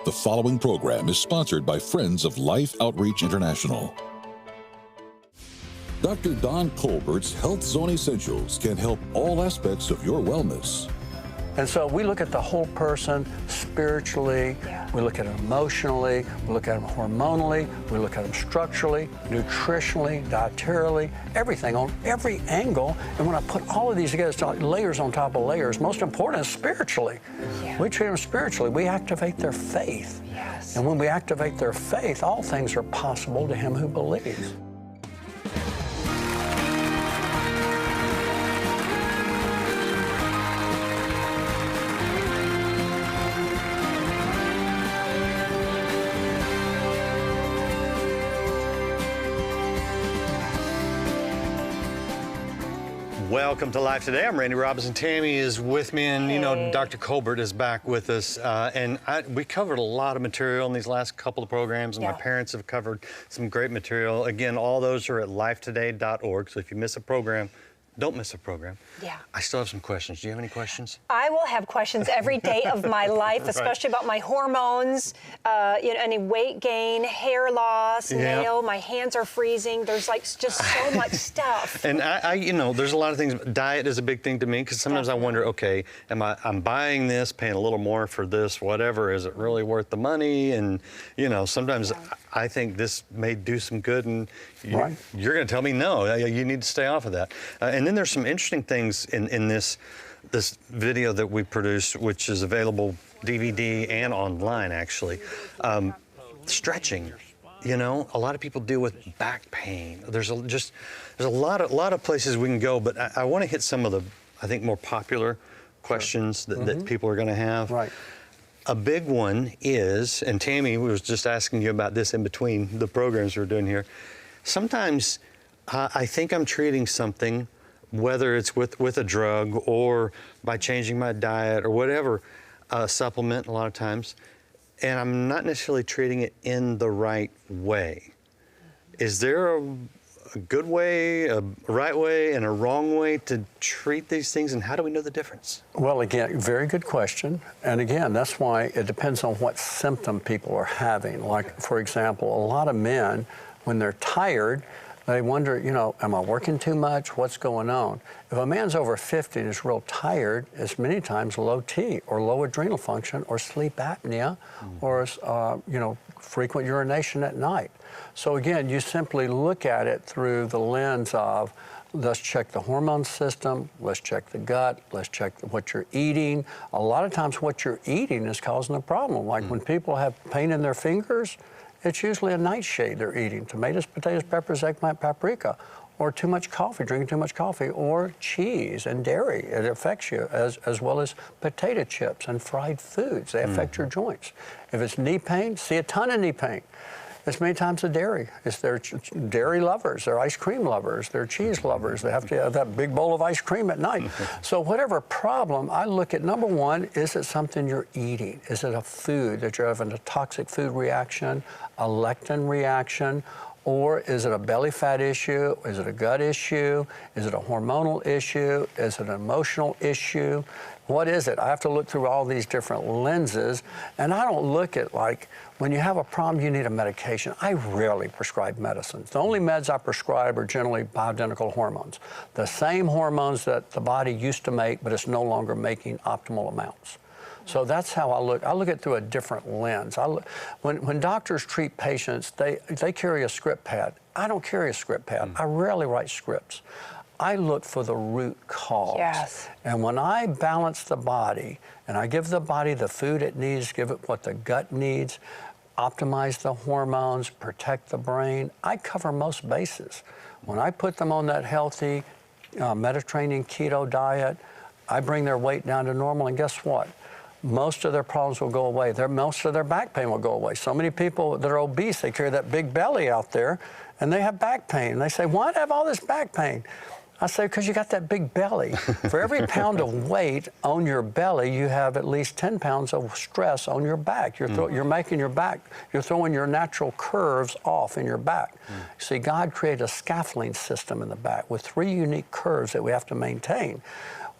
The following program is sponsored by Friends of Life Outreach International. Dr. Don Colbert's Health Zone Essentials can help all aspects of your wellness. And so we look at the whole person spiritually, we look at them emotionally, we look at them hormonally, we look at them structurally, nutritionally, dietarily, everything on every angle. And when I put all of these together, it's like layers on top of layers. Most important is spiritually. Yeah. We treat them spiritually. We activate their faith. Yes. And when we activate their faith, all things are possible to him who believes. Welcome to Life Today. I'm Randy Robinson. Tammy is with me, and you know, Dr. Colbert is back with us. We covered a lot of material in these last couple of programs, and my parents have covered some great material. Again, all those are at lifetoday.org, so if you miss a program, don't miss a program. Yeah. I still have some questions. Do you have any questions? I will have questions every day of my life, especially about my hormones, any weight gain, hair loss, nail, my hands are freezing. There's like just so much stuff. And there's a lot of things. Diet is a big thing to me because sometimes I wonder, okay, I'm buying this, paying a little more for this, whatever. Is it really worth the money? And, sometimes I think this may do some good, and you're going to tell me no, you need to stay off of that. And then there's some interesting things in this video that we produced, which is available DVD and online, actually. Stretching. A lot of people deal with back pain. There's a lot of places we can go, but I want to hit some of the, I think, more popular questions that people are going to have. Right. A big one is, and Tammy was just asking you about this in between the programs we're doing here. Sometimes I think I'm treating something, whether it's with a drug or by changing my diet or whatever, supplement a lot of times, and I'm not necessarily treating it in the right way. Is there a good way, a right way, and a wrong way to treat these things, and how do we know the difference? Well, again, very good question. And again, that's why it depends on what symptom people are having. Like, for example, a lot of men, when they're tired, they wonder, am I working too much? What's going on? If a man's over 50 and is real tired, it's many times low T or low adrenal function or sleep apnea or, frequent urination at night. So again, you simply look at it through the lens of, let's check the hormone system, let's check the gut, let's check what you're eating. A lot of times what you're eating is causing a problem. Like when people have pain in their fingers, it's usually a nightshade they're eating. Tomatoes, potatoes, peppers, eggplant, paprika, or too much coffee, drinking too much coffee, or cheese and dairy. It affects you, as well as potato chips and fried foods. They affect your joints. If it's knee pain, see a ton of knee pain. It's many times the dairy. It's their dairy lovers, they're ice cream lovers, they're cheese lovers. They have to have that big bowl of ice cream at night. So whatever problem, I look at, number one, is it something you're eating? Is it a food that you're having a toxic food reaction, a lectin reaction, or is it a belly fat issue? Is it a gut issue? Is it a hormonal issue? Is it an emotional issue? What is it? I have to look through all these different lenses, and I don't look at like, when you have a problem, you need a medication. I rarely prescribe medicines. The only meds I prescribe are generally bioidentical hormones, the same hormones that the body used to make, but it's no longer making optimal amounts. So that's how I look. I look at it through a different lens. When doctors treat patients, they carry a script pad. I don't carry a script pad. I rarely write scripts. I look for the root cause. Yes. And when I balance the body, and I give the body the food it needs, give it what the gut needs, optimize the hormones, protect the brain, I cover most bases. When I put them on that healthy Mediterranean keto diet, I bring their weight down to normal, and guess what? Most of their problems will go away. Most of their back pain will go away. So many people that are obese, they carry that big belly out there, and they have back pain. And they say, why do I have all this back pain? I say, because you got that big belly. For every pound of weight on your belly, you have at least 10 pounds of stress on your back. You're making your back, you're throwing your natural curves off in your back. See, God created a scaffolding system in the back with 3 unique curves that we have to maintain.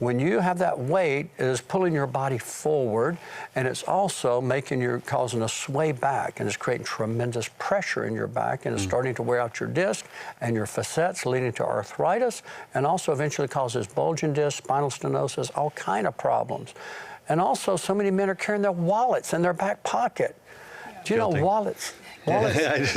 When you have that weight, it is pulling your body forward, and it's also causing a sway back, and it's creating tremendous pressure in your back, and it's starting to wear out your disc and your facets, leading to arthritis, and also eventually causes bulging disc, spinal stenosis, all kind of problems. And also, so many men are carrying their wallets in their back pocket. Do you know wallets? Wallets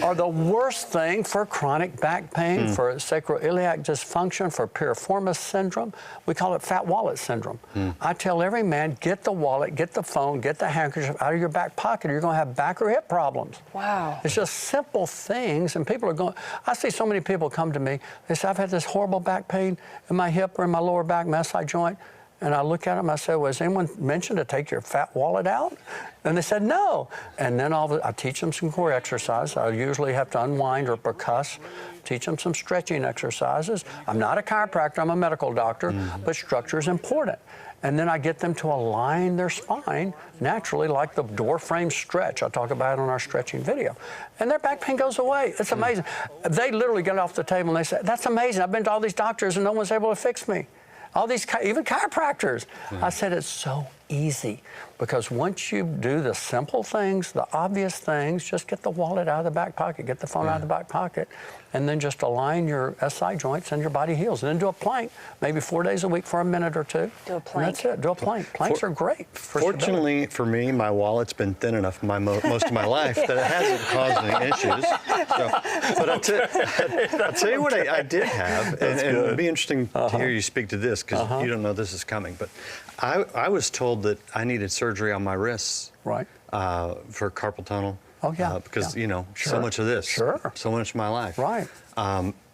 are the worst thing for chronic back pain, for sacroiliac dysfunction, for piriformis syndrome. We call it fat wallet syndrome. I tell every man, get the wallet, get the phone, get the handkerchief out of your back pocket, or you're going to have back or hip problems. Wow. It's just simple things, and people are going, I see so many people come to me, they say, I've had this horrible back pain in my hip or in my lower back, my SI joint. And I look at them, I say, well, has anyone mentioned to take your fat wallet out? And they said, no. And then I teach them some core exercise. I usually have to unwind or percuss, teach them some stretching exercises. I'm not a chiropractor, I'm a medical doctor, but structure is important. And then I get them to align their spine naturally, like the door frame stretch I talk about on our stretching video. And their back pain goes away. It's amazing. They literally get off the table and they say, that's amazing. I've been to all these doctors and no one's able to fix me. All these, even chiropractors. I said, it's so easy, because once you do the simple things, the obvious things, just get the wallet out of the back pocket, get the phone out of the back pocket, and then just align your SI joints and your body heals. And then do a plank, maybe 4 days a week for a minute or two. Do a plank. And that's it, do a plank. Planks are great. Fortunately for me, my wallet's been thin enough most of my life that it hasn't caused any issues. So, but I'll tell you what I did have, and it'd be interesting to hear you speak to this, because you don't know this is coming, but I was told that I needed surgery on my wrists for carpal tunnel. Oh, yeah. Because, you know, so much of this. So much of my life. Right.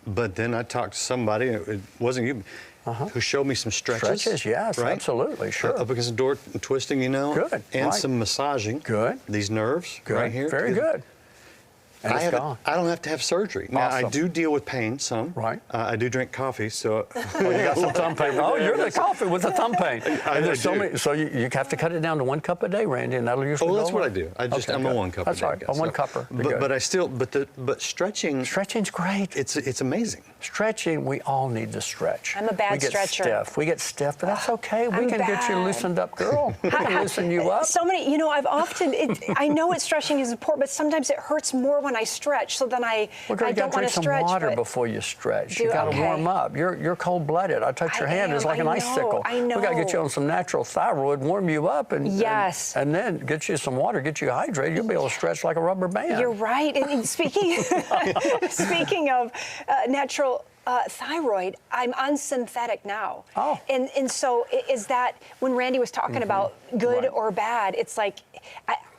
But then I talked to somebody, it wasn't you, who showed me some stretches. Stretches, yes, absolutely, sure. Because of door twisting, you know. Good. And some massaging. Good. These nerves right here. Very good. And I don't have to have surgery. Now, I do deal with pain some. Right. I do drink coffee, so. Oh, you got some thumb pain. Oh, you're the coffee with the thumb pain. And there's so many, so you have to cut it down to 1 cup a day, Randy, and that'll usually that's go what away. I do. I'm a 1 cup a day. That's right, a 1 cupper. But I still, but stretching. Stretching's great. It's amazing. Stretching, we all need to stretch. I'm a bad stretcher. We get stiff, but that's okay. We can get you loosened up, girl. We can loosen you up. So many, you know, I know stretching is important, but sometimes it hurts more when I stretch, so then I don't want to stretch. You got to drink some water before you stretch. You got to warm up. You're cold-blooded. I touch your hand, it's like an icicle. I know. We got to get you on some natural thyroid, warm you up, and then get you some water, get you hydrated. You'll be able to stretch like a rubber band. You're right. And speaking of natural thyroid, I'm on synthetic now. Oh. And so is that, when Randy was talking about good or bad, it's like,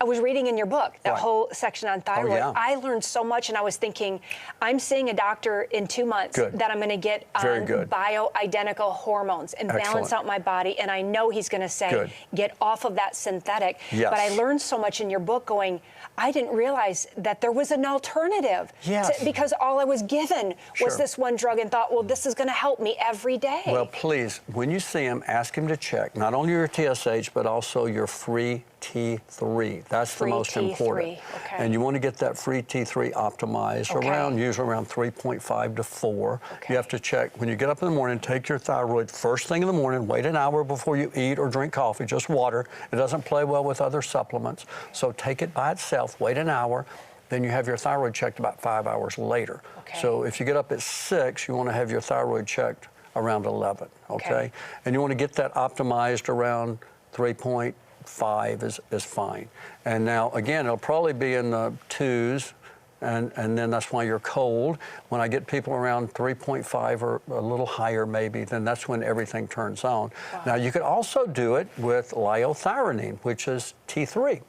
I was reading in your book, that whole section on thyroid. Oh, yeah. I learned so much, and I was thinking, I'm seeing a doctor in 2 months that I'm going to get on bioidentical hormones and balance out my body, and I know he's going to say, get off of that synthetic. Yes. But I learned so much in your book going, I didn't realize that there was an alternative. Yes. Because all I was given was this one drug, and thought, well, this is going to help me every day. Well, please, when you see him, ask him to check not only your TSH, but also your free T3. That's the most important. Okay. And you want to get that free T3 optimized usually around 3.5 to 4. You have to check when you get up in the morning, take your thyroid first thing in the morning, wait an hour before you eat or drink coffee, just water. It doesn't play well with other supplements. So take it by itself, wait an hour, then you have your thyroid checked about 5 hours later. So if you get up at 6, you want to have your thyroid checked around 11, okay? And you want to get that optimized around 3.5 is fine. And now, again, it'll probably be in the 2s, and then that's why you're cold. When I get people around 3.5 or a little higher maybe, then that's when everything turns on. Now, you could also do it with liothyronine, which is T3.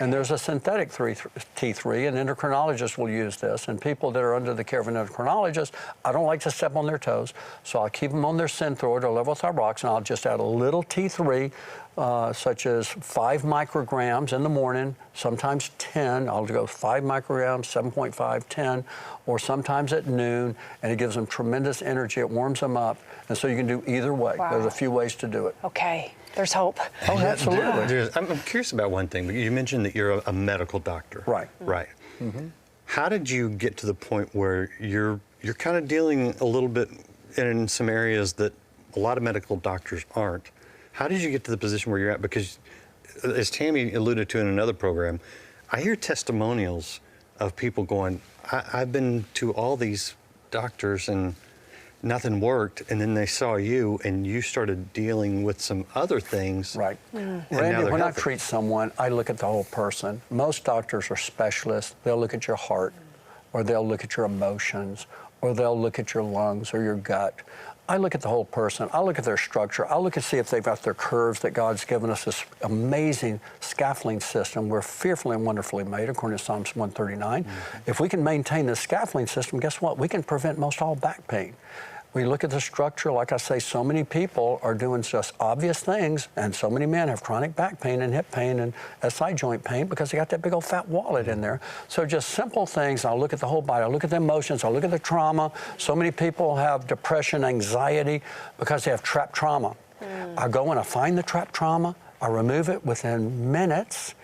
And there's a synthetic T3, and endocrinologists will use this. And people that are under the care of an endocrinologist, I don't like to step on their toes, so I'll keep them on their Synthroid or levothyroxine. I'll just add a little T3, such as 5 micrograms in the morning, sometimes 10. I'll go 5 micrograms, 7.5, 10, or sometimes at noon, and it gives them tremendous energy. It warms them up, and so you can do either way. There's a few ways to do it. Okay. There's hope. Oh, absolutely. I'm curious about one thing. You mentioned that you're a medical doctor. Right. Right. How did you get to the point where you're kind of dealing a little bit in some areas that a lot of medical doctors aren't. How did you get to the position where you're at? Because as Tammy alluded to in another program, I hear testimonials of people going, I've been to all these doctors and nothing worked, and then they saw you and you started dealing with some other things. Right. Randy, when I treat someone, I look at the whole person. Most doctors are specialists. They'll look at your heart, or they'll look at your emotions, or they'll look at your lungs or your gut. I look at the whole person. I look at their structure. I look and see if they've got their curves that God's given us, this amazing scaffolding system. We're fearfully and wonderfully made, according to Psalms 139. If we can maintain this scaffolding system, guess what? We can prevent most all back pain. We look at the structure, like I say, so many people are doing just obvious things, and so many men have chronic back pain and hip pain and SI joint pain because they got that big old fat wallet in there. So just simple things. I'll look at the whole body. I'll look at the emotions. I'll look at the trauma. So many people have depression, anxiety because they have trapped trauma. I go and I find the trapped trauma. I remove it within minutes,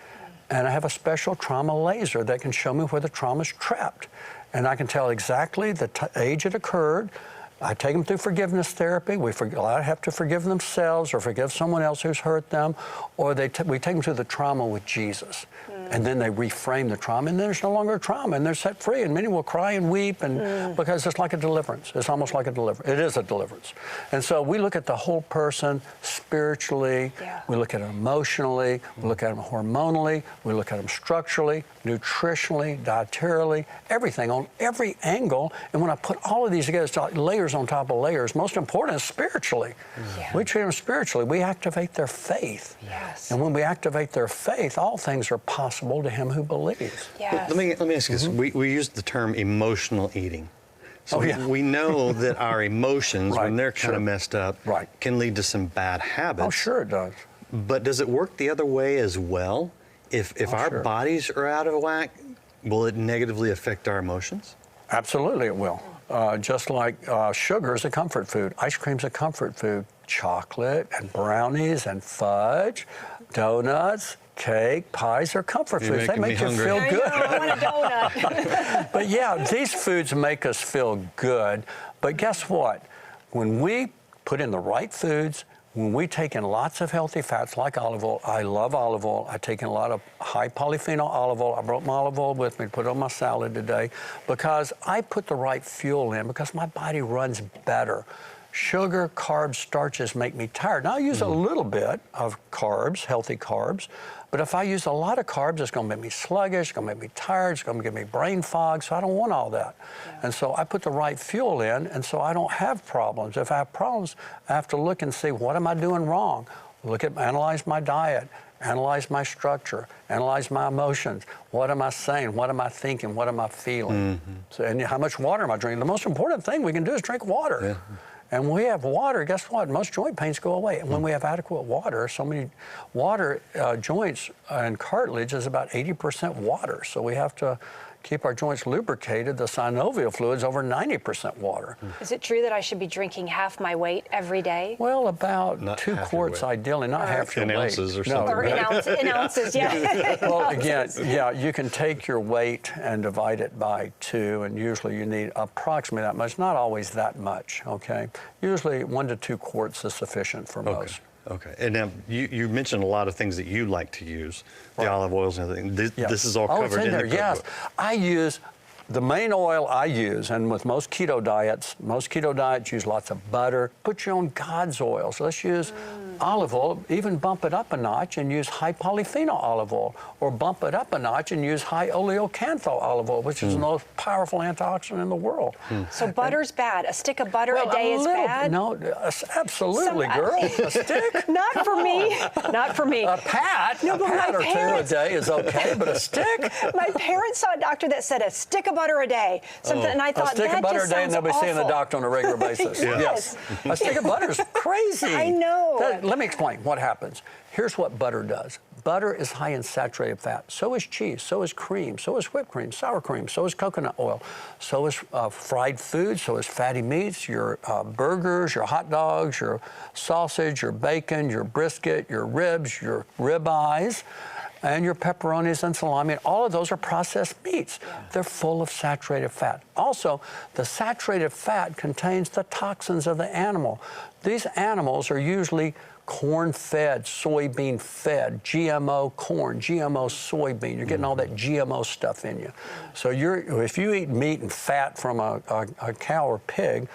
and I have a special trauma laser that can show me where the trauma is trapped. And I can tell exactly the age it occurred. I take them through forgiveness therapy. I have to forgive themselves or forgive someone else who's hurt them, or we take them through the trauma with Jesus. And then they reframe the trauma, and then there's no longer a trauma, and they're set free. And many will cry and weep, and because it's like a deliverance. It's almost like a deliverance. It is a deliverance. And so we look at the whole person spiritually. We look at them emotionally. We look at them hormonally. We look at them structurally, nutritionally, dietarily, everything on every angle. And when I put all of these together, it's like layers on top of layers. Most important is spiritually. We treat them spiritually. We activate their faith. And when we activate their faith, all things are possible to him who believes. Let me ask you this. We use the term emotional eating. So we know that our emotions, when they're kind of messed up, can lead to some bad habits. Oh, sure it does. But does it work the other way as well? If our bodies are out of whack, will it negatively affect our emotions? Absolutely it will. Just like sugar is a comfort food. Ice cream's a comfort food. Chocolate and brownies and fudge, donuts, cake, pies are comfort foods. They make you feel good. I want a donut. But yeah, these foods make us feel good. But guess what? When we put in the right foods, when we take in lots of healthy fats like olive oil, I love olive oil. I take in a lot of high polyphenol olive oil. I brought my olive oil with me to put on my salad today because I put the right fuel in because my body runs better. Sugar, carbs, starches make me tired. Now I use a little bit of carbs, healthy carbs, but if I use a lot of carbs, it's going to make me sluggish, it's going to make me tired, it's going to give me brain fog, so I don't want all that. And so I put the right fuel in, and so I don't have problems. If I have problems, I have to look and see, what am I doing wrong? Analyze my diet, analyze my structure, analyze my emotions. What am I saying? What am I thinking? What am I feeling? So, and how much water am I drinking? The most important thing we can do is drink water. And when we have water, guess what? Most joint pains go away. And when we have adequate water, so many water joints and cartilage is about 80% water. So we have to keep our joints lubricated. The synovial fluid's over 90% water. Is it true that I should be drinking half my weight every day? Well, about 2 quarts ideally, not half your weight. In ounces or something. Or in ounces, Well, again, you can take your weight and divide it by 2, and usually you need approximately that much, not always that much, okay? Usually 1 to 2 quarts is sufficient for most. Okay, and now you mentioned a lot of things that you like to use, the olive oils and everything. This is all covered in there. Yes, I use the main oil I use, and with most keto diets use lots of butter. Put your own God's oil. So let's use olive oil, even bump it up a notch and use high polyphenol olive oil, or bump it up a notch and use high oleocanthal olive oil, which is the most powerful antioxidant in the world. So butter's bad. A stick of butter a day is bad? No, absolutely, girl. A stick? Not for me. Not for me. A pat? No, but a pat or 2 a day is okay, but a stick? My parents saw a doctor that said a stick of butter a day. And I thought, a stick of butter a day, and they'll be seeing the doctor on a regular basis. Yes. A stick of butter is crazy. I know. Let me explain what happens. Here's what butter does. Butter is high in saturated fat. So is cheese. So is cream. So is whipped cream, sour cream. So is coconut oil. So is fried food. So is fatty meats, your burgers, your hot dogs, your sausage, your bacon, your brisket, your ribs, your rib eyes. and your pepperonis and salami, and all of those are processed meats. Yeah. They're full of saturated fat. Also, the saturated fat contains the toxins of the animal. These animals are usually corn-fed, soybean-fed, GMO corn, GMO soybean. You're getting all that GMO stuff in you. So if you eat meat and fat from a cow or pig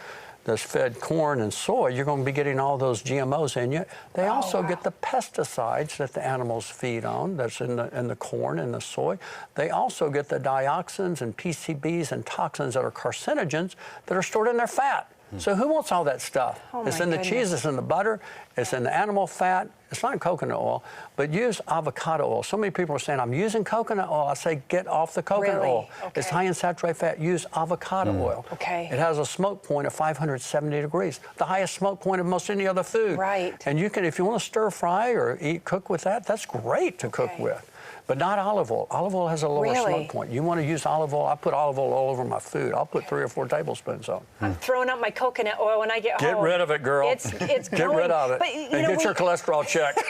that's fed corn and soy, you're going to be getting all those GMOs in you. They also get the pesticides that the animals feed on, that's in the corn and the soy. They also get the dioxins and PCBs and toxins that are carcinogens that are stored in their fat. So who wants all that stuff? It's in the cheese, it's in the butter, it's in the animal fat, it's not in coconut oil, but use avocado oil. So many people are saying, I'm using coconut oil. I say, get off the coconut oil. Okay. It's high in saturated fat. Use avocado oil. Okay. It has a smoke point of 570 degrees, the highest smoke point of most any other food. Right. And you can, if you want to stir fry or cook with that, that's great to cook with. But not olive oil. Olive oil has a lower smoke point. You want to use olive oil, I put olive oil all over my food. I'll put 3 or 4 tablespoons on. I'm throwing out my coconut oil when I get home. Get rid of it, girl. It's Get rid of it. But, and get your cholesterol checked.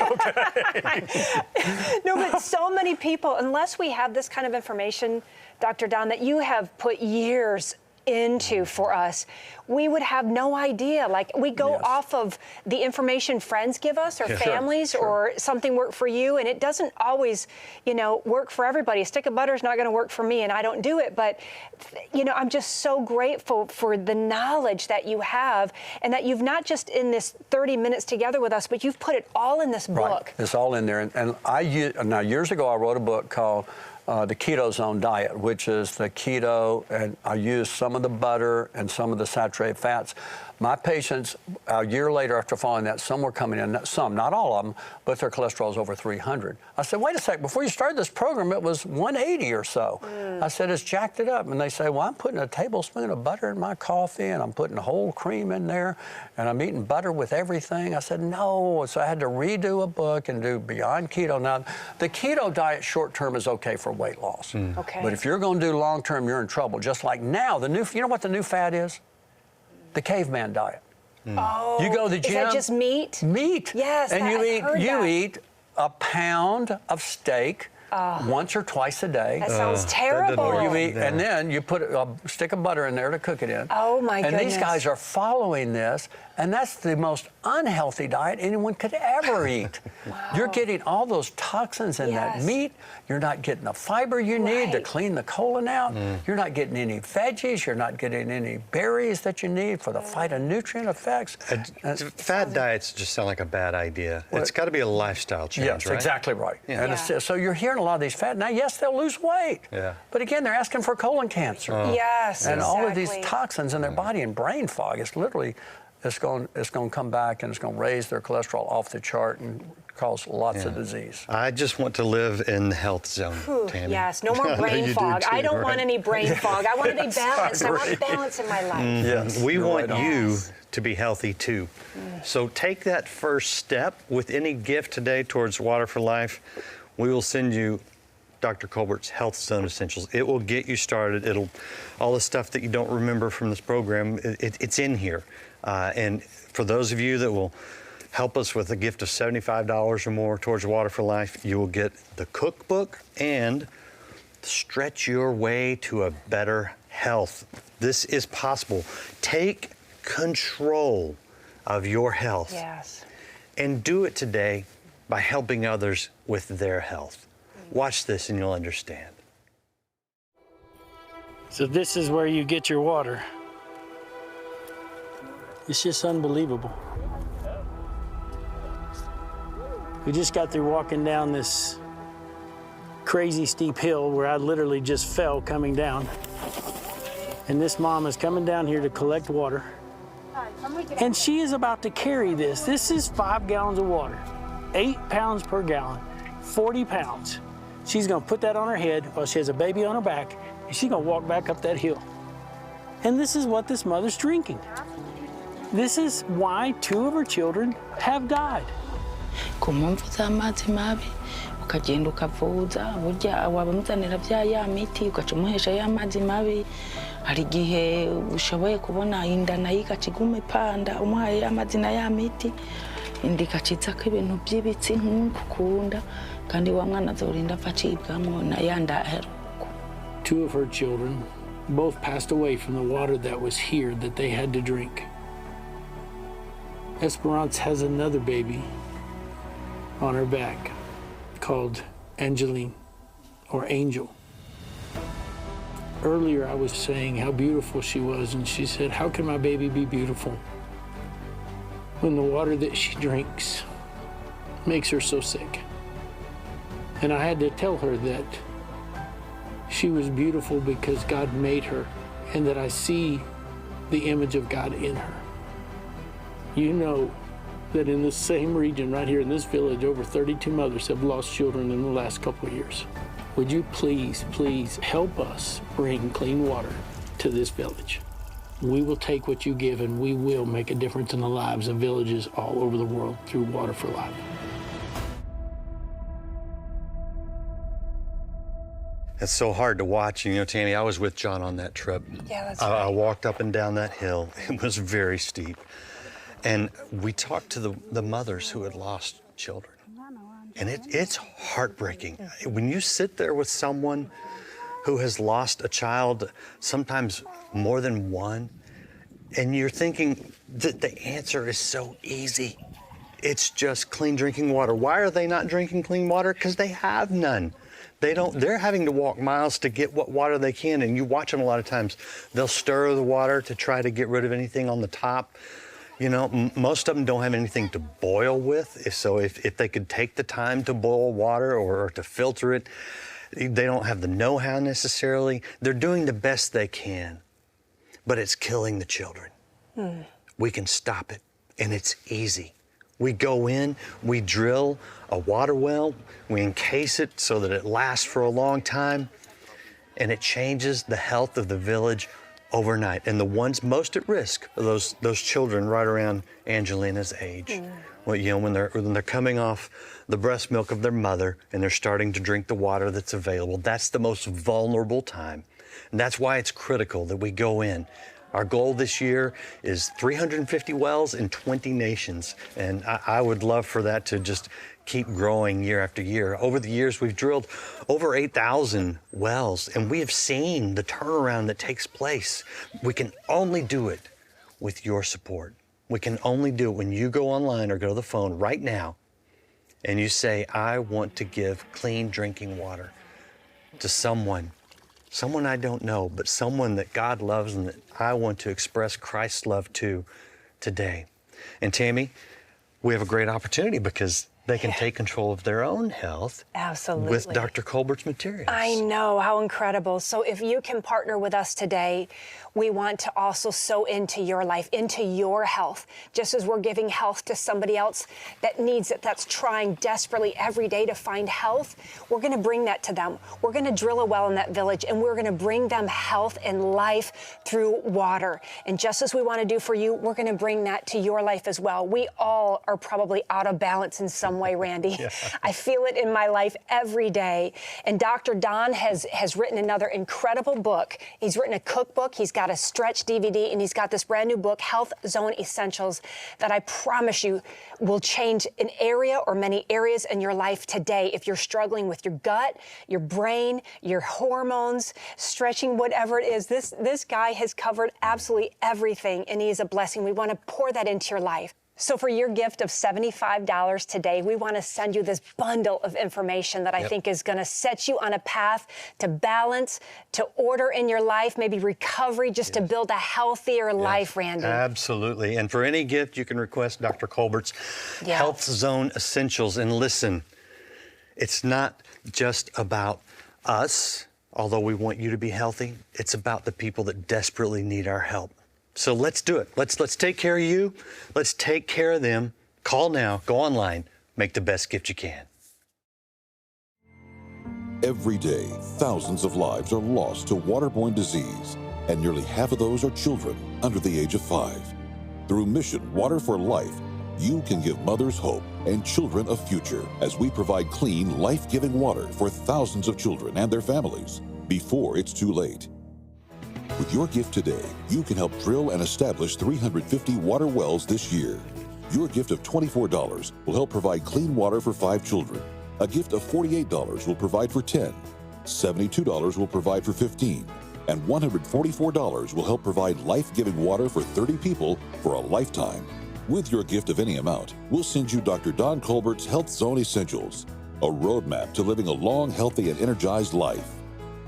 No, but so many people, unless we have this kind of information, Dr. Don, that you have put years into for us, we would have no idea. Like, we go off of the information friends give us, or families, or something work for you, and it doesn't always, work for everybody. A stick of butter is not going to work for me, and I don't do it. But, I'm just so grateful for the knowledge that you have, and that you've not just in this 30 minutes together with us, but you've put it all in this book. Right. It's all in there. And now, years ago, I wrote a book called the Keto Zone Diet, which is the keto, and I use some of the butter and some of the saturated fats. My patients, a year later after following that, some were coming in, some, not all of them, but their cholesterol is over 300. I said, wait a sec, before you started this program, it was 180 or so. I said, it's jacked it up. And they say, well, I'm putting a tablespoon of butter in my coffee, and I'm putting whole cream in there, and I'm eating butter with everything. I said, no. So I had to redo a book and do Beyond Keto. Now, the keto diet short-term is okay for weight loss. Okay. But if you're going to do long-term, you're in trouble. Just like now, you know what the new fad is? The caveman diet. Oh, you go to the gym. Is that just meat? Meat. Yes, and you eat a pound of steak once or twice a day. That sounds terrible. Or you eat, and then you put a stick of butter in there to cook it in. Oh my goodness. And these guys are following this, and that's the most unhealthy diet anyone could ever eat. You're getting all those toxins in that meat. You're not getting the fiber you need to clean the colon out. You're not getting any veggies. You're not getting any berries that you need for the phytonutrient effects. Fat diets just sound like a bad idea. It's got to be a lifestyle change, right? Yes, exactly right. Yeah. And so you're hearing a lot of these fat. Now, yes, they'll lose weight. Yeah. But again, they're asking for colon cancer. Yes, and all of these toxins in their body and brain fog. It's literally, it's going to come back, and it's going to raise their cholesterol off the chart and cause lots of disease. I just want to live in the health zone, Tammy. Yes, no more brain fog. I don't want any brain fog. I want to be balanced. I want balance in my life. Yes, we want you to be healthy too. So take that first step with any gift today towards Water for Life. We will send you Dr. Colbert's Health Zone Essentials. It will get you started. All the stuff that you don't remember from this program, it's in here. And for those of you that will help us with a gift of $75 or more towards Water for Life, you will get the cookbook and Stretch Your Way to a Better Health. This is possible. Take control of your health. Yes. And do it today by helping others with their health. Watch this and you'll understand. So this is where you get your water. It's just unbelievable. We just got through walking down this crazy steep hill where I literally just fell coming down. And this mom is coming down here to collect water. And she is about to carry this. This is 5 gallons of water, 8 pounds per gallon, 40 pounds. She's gonna put that on her head while she has a baby on her back, and she's gonna walk back up that hill. And this is what this mother's drinking. This is why 2 of her children have died. Kumumvuza amazi mabi ukagenda ukavuza burya wabamuzanira bya ya miti ukacumuhesha ya amazi mabi hari gihe ushoboye kubona inda nayo ikakigume panda umuhaye amazi na ya miti indikachitsako ibintu by'ibitsi nk'ukukunda kandi wa mwana azorinda apfa acibwamwo na ya ndaheruko. 2 of her children both passed away from the water that was here that they had to drink. Esperance has another baby on her back called Angeline, or Angel. Earlier I was saying how beautiful she was, and she said, how can my baby be beautiful when the water that she drinks makes her so sick? And I had to tell her that she was beautiful because God made her, and that I see the image of God in her. You know that in the same region right here in this village, over 32 mothers have lost children in the last couple of years. Would you please, please help us bring clean water to this village? We will take what you give, and we will make a difference in the lives of villages all over the world through Water for Life. It's so hard to watch. You know, Tammy, I was with John on that trip. Yeah, that's I right. walked up and down that hill. It was very steep. And we talked to the mothers who had lost children. And it's heartbreaking. When you sit there with someone who has lost a child, sometimes more than one, and you're thinking that the answer is so easy. It's just clean drinking water. Why are they not drinking clean water? Because they have none. They're having to walk miles to get what water they can, and you watch them a lot of times. They'll stir the water to try to get rid of anything on the top. You know, most of them don't have anything to boil with, so if they could take the time to boil water or to filter it, they don't have the know-how necessarily. They're doing the best they can, but it's killing the children. We can stop it, and it's easy. We go in, we drill a water well, we encase it so that it lasts for a long time, and it changes the health of the village overnight. And the ones most at risk are those children right around Angelina's age. Well, you know, when they're coming off the breast milk of their mother and they're starting to drink the water that's available, that's the most vulnerable time. And that's why it's critical that we go in. Our goal this year is 350 wells in 20 nations, and I would love for that to just keep growing year after year. Over the years, we've drilled over 8,000 wells, and we have seen the turnaround that takes place. We can only do it with your support. We can only do it when you go online or go to the phone right now and you say, I want to give clean drinking water to someone I don't know, but someone that God loves and that I want to express Christ's love to today. And Tammy, we have a great opportunity because they can take control of their own health. Absolutely. With Dr. Colbert's materials. I know, how incredible. So if you can partner with us today, we want to also sow into your life, into your health. Just as we're giving health to somebody else that needs it, that's trying desperately every day to find health, we're going to bring that to them. We're going to drill a well in that village, and we're going to bring them health and life through water. And just as we want to do for you, we're going to bring that to your life as well. We all are probably out of balance in some way, Randy. Yeah. I feel it in my life every day. And Dr. Don has written another incredible book. He's written a cookbook. He's got a stretch DVD, and he's got this brand new book, Health Zone Essentials, that I promise you will change an area or many areas in your life today. If you're struggling with your gut, your brain, your hormones, stretching, whatever it is, this guy has covered absolutely everything, and he is a blessing. We want to pour that into your life. So for your gift of $75 today, we want to send you this bundle of information that I think is going to set you on a path to balance, to order in your life, maybe recovery, just to build a healthier life, Randy. Absolutely. And for any gift, you can request Dr. Colbert's Health Zone Essentials. And listen, it's not just about us, although we want you to be healthy. It's about the people that desperately need our help. So let's do it. Let's take care of you. Let's take care of them. Call now, go online, make the best gift you can. Every day, thousands of lives are lost to waterborne disease, and nearly half of those are children under the age of 5. Through Mission Water for Life, you can give mothers hope and children a future as we provide clean, life-giving water for thousands of children and their families before it's too late. With your gift today, you can help drill and establish 350 water wells this year. Your gift of $24 will help provide clean water for 5 children. A gift of $48 will provide for 10. $72 will provide for 15. And $144 will help provide life-giving water for 30 people for a lifetime. With your gift of any amount, we'll send you Dr. Don Colbert's Health Zone Essentials, a roadmap to living a long, healthy, and energized life.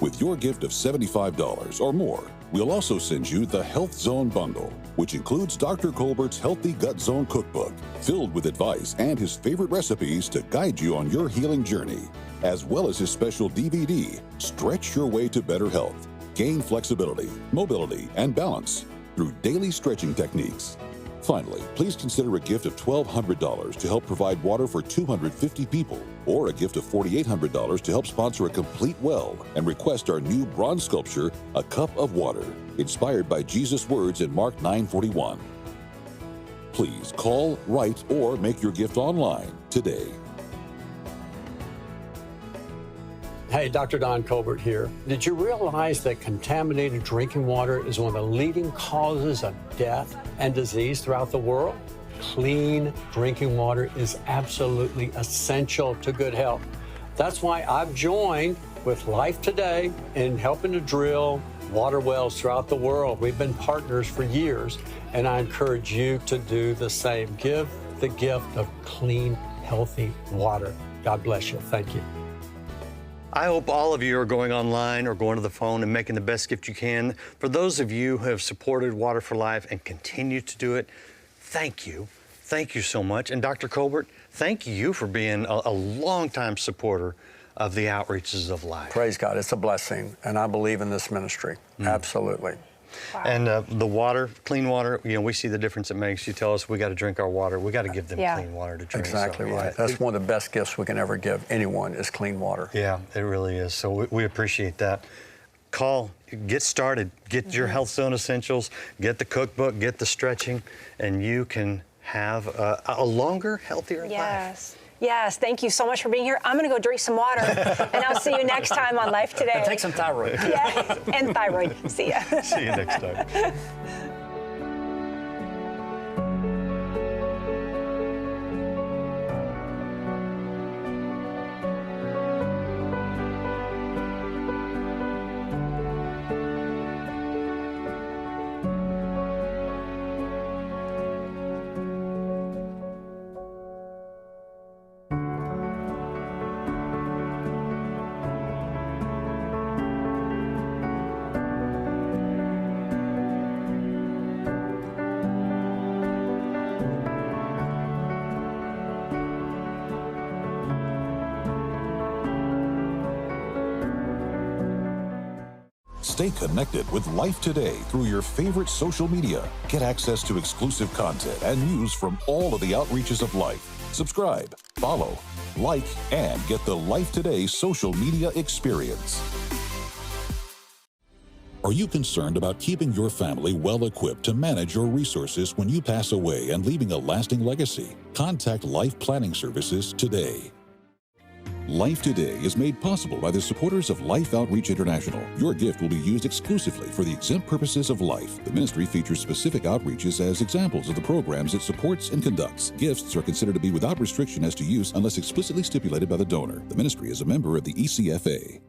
With your gift of $75 or more, we'll also send you the Health Zone Bundle, which includes Dr. Colbert's Healthy Gut Zone Cookbook, filled with advice and his favorite recipes to guide you on your healing journey, as well as his special DVD, Stretch Your Way to Better Health. Gain flexibility, mobility, and balance through daily stretching techniques. Finally, please consider a gift of $1,200 to help provide water for 250 people, or a gift of $4,800 to help sponsor a complete well and request our new bronze sculpture, A Cup of Water, inspired by Jesus' words in Mark 9:41. Please call, write, or make your gift online today. Hey, Dr. Don Colbert here. Did you realize that contaminated drinking water is one of the leading causes of death and disease throughout the world? Clean drinking water is absolutely essential to good health. That's why I've joined with Life Today in helping to drill water wells throughout the world. We've been partners for years, and I encourage you to do the same. Give the gift of clean, healthy water. God bless you. Thank you. I hope all of you are going online or going to the phone and making the best gift you can. For those of you who have supported Water for Life and continue to do it, thank you. Thank you so much. And Dr. Colbert, thank you for being a longtime supporter of the outreaches of life. Praise God. It's a blessing, and I believe in this ministry. Absolutely. Wow. And the water, clean water, you know, we see the difference it makes. You tell us we got to drink our water. We got to give them clean water to drink. Exactly so, right. That's one of the best gifts we can ever give anyone is clean water. Yeah, it really is. So we appreciate that. Call, get started, get your Health Zone Essentials, get the cookbook, get the stretching, and you can have a longer, healthier life. Yes, thank you so much for being here. I'm going to go drink some water, and I'll see you next time on Life Today. Take some thyroid. Yeah, and thyroid. See ya. See you next time. Stay connected with Life Today through your favorite social media. Get access to exclusive content and news from all of the outreaches of life. Subscribe, follow, like, and get the Life Today social media experience. Are you concerned about keeping your family well equipped to manage your resources when you pass away and leaving a lasting legacy? Contact Life Planning Services today. Life Today is made possible by the supporters of Life Outreach International. Your gift will be used exclusively for the exempt purposes of life. The ministry features specific outreaches as examples of the programs it supports and conducts. Gifts are considered to be without restriction as to use unless explicitly stipulated by the donor. The ministry is a member of the ECFA.